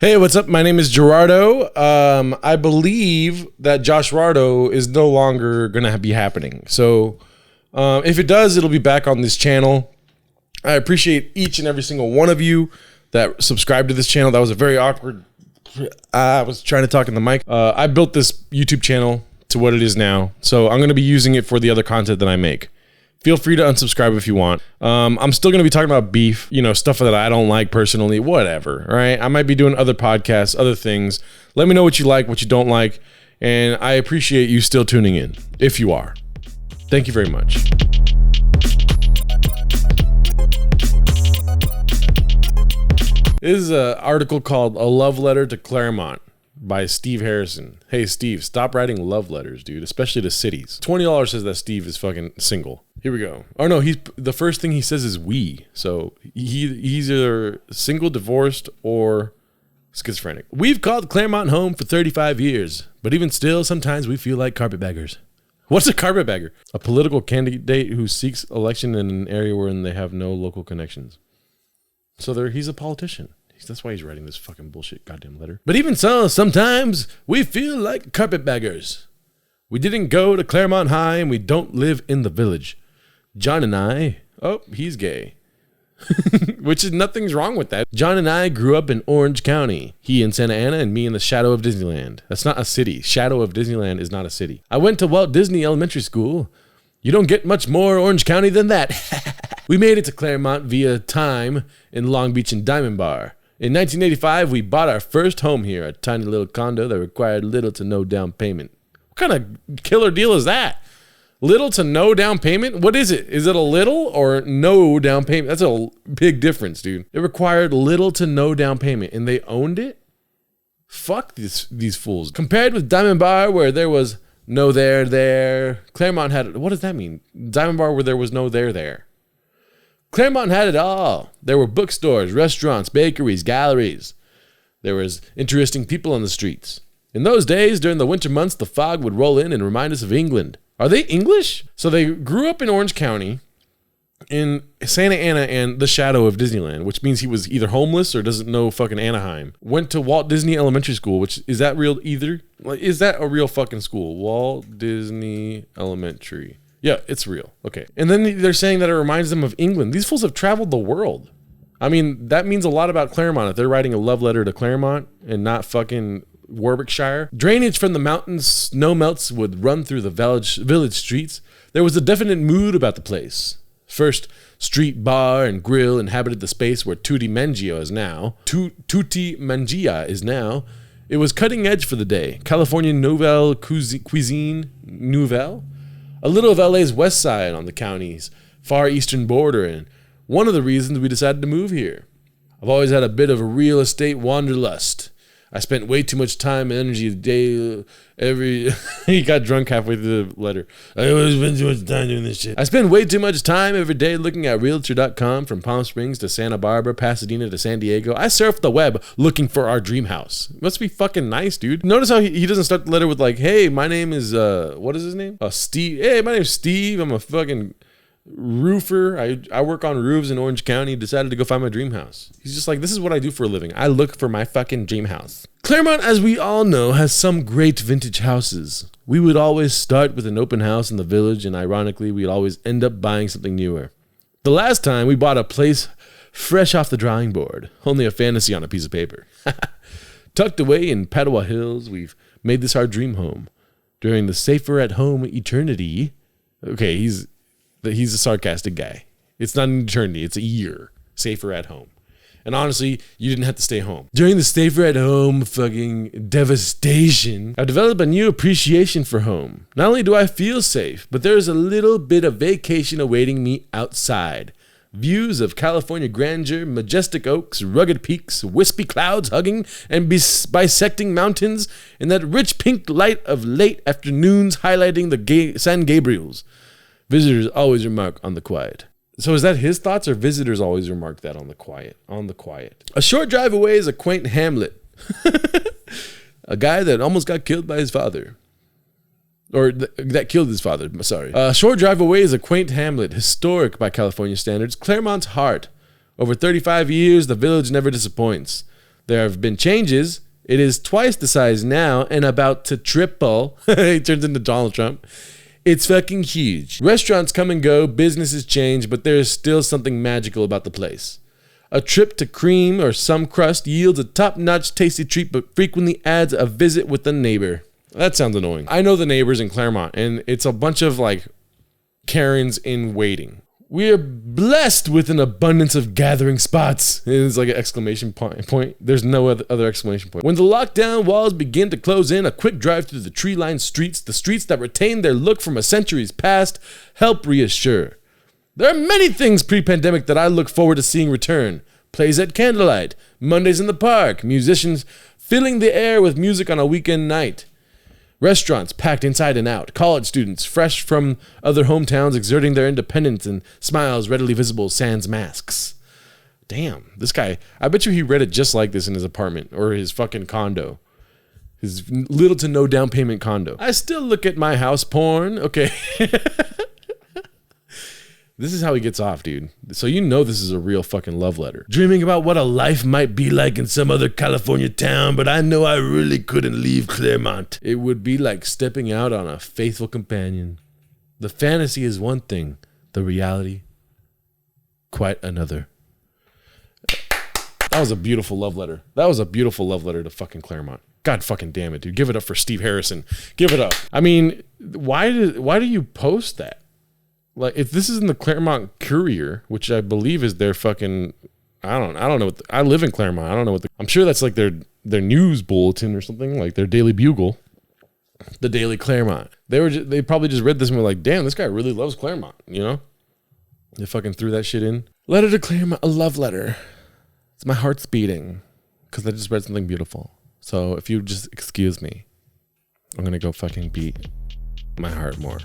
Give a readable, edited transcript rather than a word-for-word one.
Hey, what's up? My name is Gerardo. I believe that Joshrardo is no longer going to be happening. So if it does, it'll be back on this channel. I appreciate each and every single one of you that subscribe to this channel. That was a very awkward... I was trying to talk in the mic. I built this YouTube channel to what it is now. So I'm going to be using it for the other content that I make. Feel free to unsubscribe if you want. I'm still going to be talking about beef, stuff that I don't like personally, whatever, all right? I might be doing other podcasts, other things. Let me know what you like, what you don't like, and I appreciate you still tuning in, if you are. Thank you very much. This is an article called A Love Letter to Claremont by Steve Harrison. Hey, Steve, stop writing love letters, dude, especially to cities. $20 says that Steve is fucking single. Here we go. Oh no, the first thing he says is we. So he's either single, divorced, or schizophrenic. We've called Claremont home for 35 years, but even still, sometimes we feel like carpetbaggers. What's a carpetbagger? A political candidate who seeks election in an area where they have no local connections. So he's a politician. That's why he's writing this fucking bullshit goddamn letter. But even so, sometimes we feel like carpetbaggers. We didn't go to Claremont High and we don't live in the village. John and I, he's gay. Which is nothing's wrong with that. John and I grew up in Orange County. He in Santa Ana and me in the shadow of Disneyland. That's not a city. Shadow of Disneyland is not a city. I went to Walt Disney Elementary School. You don't get much more Orange County than that. We made it to Claremont via time in Long Beach and Diamond Bar. In 1985, we bought our first home here, a tiny little condo that required little to no down payment. What kind of killer deal is that? Little to no down payment? What is it? Is it a little or no down payment? That's a big difference, dude. It required little to no down payment, and they owned it? Fuck these fools. Compared with Diamond Bar, where there was no there. Claremont had... What does that mean? Diamond Bar where there was no there. Claremont had it all. There were bookstores, restaurants, bakeries, galleries. There was interesting people on the streets. In those days, during the winter months, the fog would roll in and remind us of England. Are they English? So they grew up in Orange County, in Santa Ana and the shadow of Disneyland, which means he was either homeless or doesn't know fucking Anaheim. Went to Walt Disney Elementary School, which, is that real either? Like, is that a real fucking school? Walt Disney Elementary. Yeah, it's real. Okay. And then they're saying that it reminds them of England. These fools have traveled the world. I mean, that means a lot about Claremont if they're writing a love letter to Claremont and not fucking Warwickshire. Drainage from the mountains, snow melts would run through the village streets. There was a definite mood about the place. First street bar and grill inhabited the space where Tutti Mangia is now. It was cutting edge for the day. California Nouvelle Cuisine Nouvelle. A little of LA's west side on the county's far eastern border, and one of the reasons we decided to move here. I've always had a bit of a real estate wanderlust. I spent way too much time and energy he got drunk halfway through the letter. I always spend too much time doing this shit. I spend way too much time every day looking at Realtor.com from Palm Springs to Santa Barbara, Pasadena to San Diego. I surf the web looking for our dream house. Must be fucking nice, dude. Notice how he doesn't start the letter with like, hey, my name is, what is his name? Steve. Hey, my name's Steve. I'm a fucking roofer. I work on roofs in Orange County. Decided to go find my dream house. He's just like, this is what I do for a living. I look for my fucking dream house. Claremont, as we all know, has some great vintage houses. We would always start with an open house in the village, and ironically, we'd always end up buying something newer. The last time we bought a place fresh off the drawing board, only a fantasy on a piece of paper. Tucked away in Padua Hills, we've made this our dream home. During the safer at home eternity, okay, he's a sarcastic guy. It's not an eternity, it's a year. Safer at home. And honestly, you didn't have to stay home. During the safer at home fucking devastation, I've developed a new appreciation for home. Not only do I feel safe, but there is a little bit of vacation awaiting me outside. Views of California grandeur, majestic oaks, rugged peaks, wispy clouds hugging and bisecting mountains, and that rich pink light of late afternoons highlighting the San Gabriels. Visitors always remark on the quiet. So is that his thoughts, or visitors always remark that on the quiet? On the quiet. A short drive away is a quaint hamlet. A guy that almost got killed by his father. Or that killed his father, sorry. A short drive away is a quaint hamlet, historic by California standards. Claremont's heart. Over 35 years, the village never disappoints. There have been changes. It is twice the size now and about to triple. He turns into Donald Trump. It's fucking huge. Restaurants come and go, businesses change, but there is still something magical about the place. A trip to cream or some crust yields a top-notch tasty treat, but frequently adds a visit with a neighbor. That sounds annoying. I know the neighbors in Claremont, and it's a bunch of like Karens in waiting. We are blessed with an abundance of gathering spots. It's like an exclamation point. There's no other exclamation point. When the lockdown walls begin to close in, a quick drive through the tree-lined streets, the streets that retain their look from a centuries past, help reassure. There are many things pre-pandemic that I look forward to seeing return. Plays at candlelight, Mondays in the park, musicians filling the air with music on a weekend night. Restaurants packed inside and out, college students fresh from other hometowns exerting their independence and smiles readily visible sans masks. Damn, this guy, I bet you he read it just like this in his apartment or his fucking condo. His little to no down payment condo. I still look at my house porn. Okay. This is how he gets off, dude. So you know this is a real fucking love letter. Dreaming about what a life might be like in some other California town, but I know I really couldn't leave Claremont. It would be like stepping out on a faithful companion. The fantasy is one thing, the reality, quite another. That was a beautiful love letter. That was a beautiful love letter to fucking Claremont. God fucking damn it, dude. Give it up for Steve Harrison. Give it up. I mean, why do you post that? Like, if this is in the Claremont Courier, which I believe is their fucking, I don't know. I live in Claremont. I don't know what I'm sure that's like their news bulletin or something, like their Daily Bugle, the Daily Claremont. They probably just read this and were like, damn, this guy really loves Claremont, you know? They fucking threw that shit in. Letter to Claremont, a love letter. It's my heart's beating because I just read something beautiful. So if you just excuse me, I'm gonna go fucking beat my heart more.